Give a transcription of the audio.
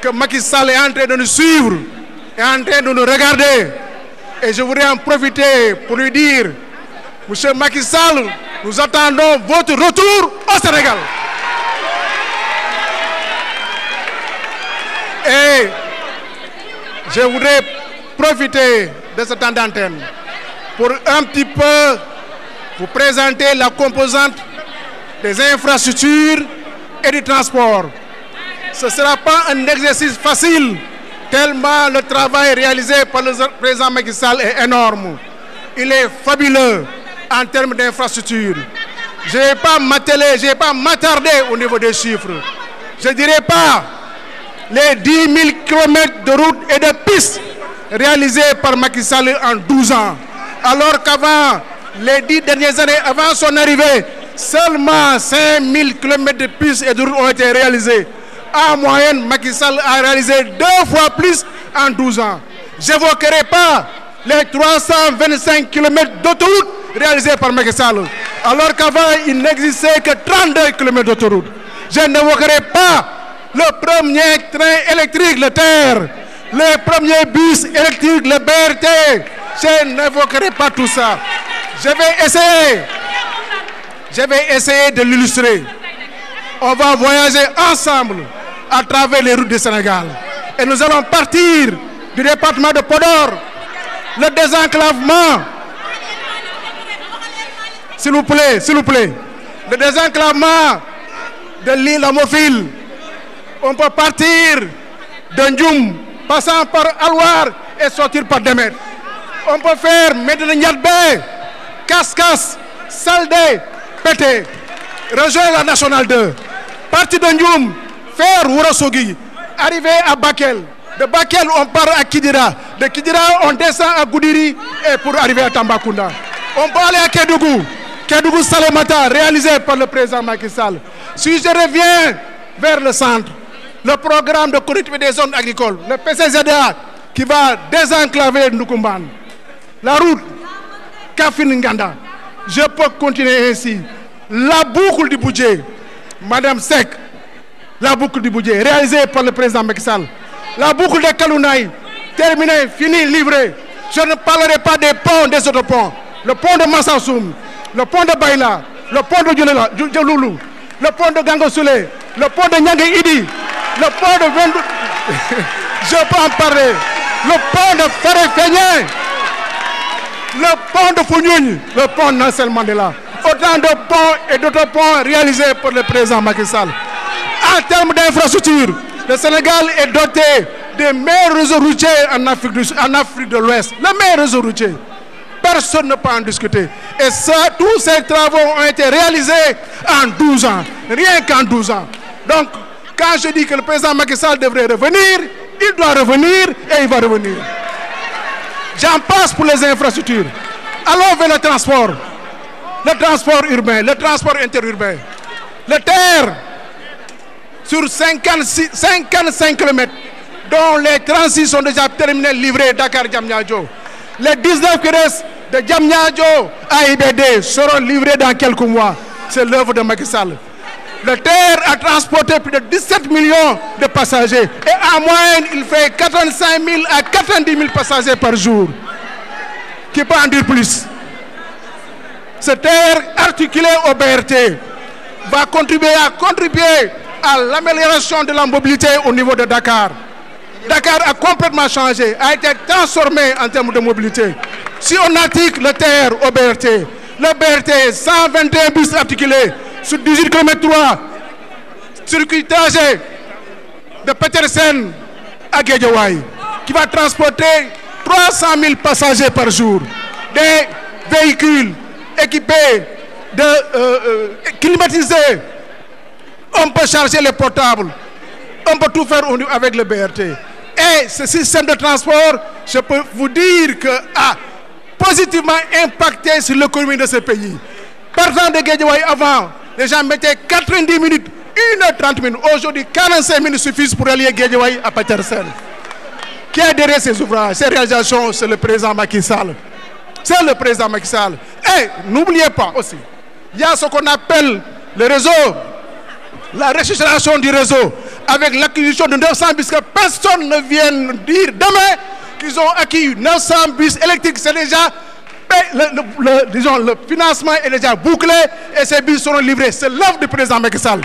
que Macky Sall est en train de nous suivre, est en train de nous regarder. Et je voudrais en profiter pour lui dire, Monsieur Macky Sall, nous attendons votre retour au Sénégal. Et je voudrais profiter de ce temps d'antenne pour un petit peu vous présenter la composante des infrastructures et du transport. Ce ne sera pas un exercice facile, tellement le travail réalisé par le président Macky Sall est énorme. Il est fabuleux en termes d'infrastructures. Je ne vais pas m'atteler, je ne vais pas m'attarder au niveau des chiffres. Je ne dirais pas les 10 000 kilomètres de routes et de pistes réalisés par Macky Sall en 12 ans. Alors qu'avant, les 10 dernières années, avant son arrivée, seulement 5 000 kilomètres de pistes et de routes ont été réalisés. En moyenne, Macky Sall a réalisé 2 fois plus en 12 ans. Je n'évoquerai pas les 325 kilomètres d'autoroute réalisés par Macky Sall, alors qu'avant, il n'existait que 32 kilomètres d'autoroute. Je n'évoquerai pas le premier train électrique, le TER, le premier bus électrique, le BRT. Je n'évoquerai pas tout ça. Je vais essayer de l'illustrer. On va voyager ensemble à travers les routes du Sénégal. Et nous allons partir du département de Podor, le désenclavement. S'il vous plaît, le désenclavement de l'île Amofil. On peut partir de Ndioum, passant par Alwar et sortir par Demet. On peut faire Medina Ndiadbé, Kaskas, Saldé, Pété, rejoindre la Nationale 2, partir de Ndioum, faire Ourossogui, arriver à Bakel. De Bakel, on part à Kidira. De Kidira, on descend à Goudiri et pour arriver à Tambacounda. On peut aller à Kédougou. Kédougou Salemata, réalisé par le président Macky Sall. Si je reviens vers le centre, le programme de connectivité des zones agricoles, le PCZA, qui va désenclaver Ndoukoumban, la route Kafin-Nganda, je peux continuer ainsi. La boucle du budget, Madame Sek, la boucle du budget, réalisée par le président Macky Sall. La boucle de Kalounaï, terminée, finie, livrée. Je ne parlerai pas des ponts, des autres ponts. Le pont de Massassoum, le pont de Baïla, le pont de Djoloulou, le pont de Gangosoulé, le pont de Nyangé Idi, le pont de Vendou... Je peux en parler. Le pont de Faré-Feigné, le pont de Founioun, le pont Nassel Mandela. Autant de ponts et d'autres ponts réalisés par le président Macky Sall. En termes d'infrastructure, le Sénégal est doté des meilleurs réseaux routiers en Afrique de l'Ouest. Le meilleur réseau routier. Personne ne peut en discuter. Et ça, tous ces travaux ont été réalisés en 12 ans. Rien qu'en 12 ans. Donc, quand je dis que le président Macky Sall devrait revenir, il doit revenir et il va revenir. J'en passe pour les infrastructures. Allons vers le transport urbain, le transport interurbain. Le TER, sur 55 km, dont les 36 sont déjà terminés, livrés Dakar-Diamniadio. Les 19 qui restent de Diamniadio à IBD seront livrés dans quelques mois. C'est l'œuvre de Macky Sall. Le TER a transporté plus de 17 millions de passagers. Et en moyenne, il fait 85 000 à 90 000 passagers par jour. Qui peut en dire plus? Ce TER articulé au BRT va contribuer à l'amélioration de la mobilité au niveau de Dakar. Dakar a complètement changé, a été transformé en termes de mobilité. Si on articule le TER au BRT, le BRT, 121 bus articulés sur 18 km 3, circuit trajet de Petersen à Guédiawaye, qui va transporter 300 000 passagers par jour. Des véhicules équipés, climatisés. On peut charger les portables. On peut tout faire avec le BRT. Et ce système de transport, je peux vous dire que a positivement impacté sur l'économie de ce pays. Partant de Guédiawaye avant, les gens mettaient 90 minutes, 1h30 minutes. Aujourd'hui, 45 minutes suffisent pour aller Guédiawaye à Petersen. Qui est derrière ces ouvrages, ces réalisations? C'est le président Macky Sall. C'est le président Macky Sall. Et n'oubliez pas aussi, il y a ce qu'on appelle le réseau, la restructuration du réseau avec l'acquisition de 900 bus, que personne ne vienne dire demain qu'ils ont acquis 900 bus électriques. C'est déjà le financement est déjà bouclé et ces bus seront livrés. C'est l'offre du président Macky Sall.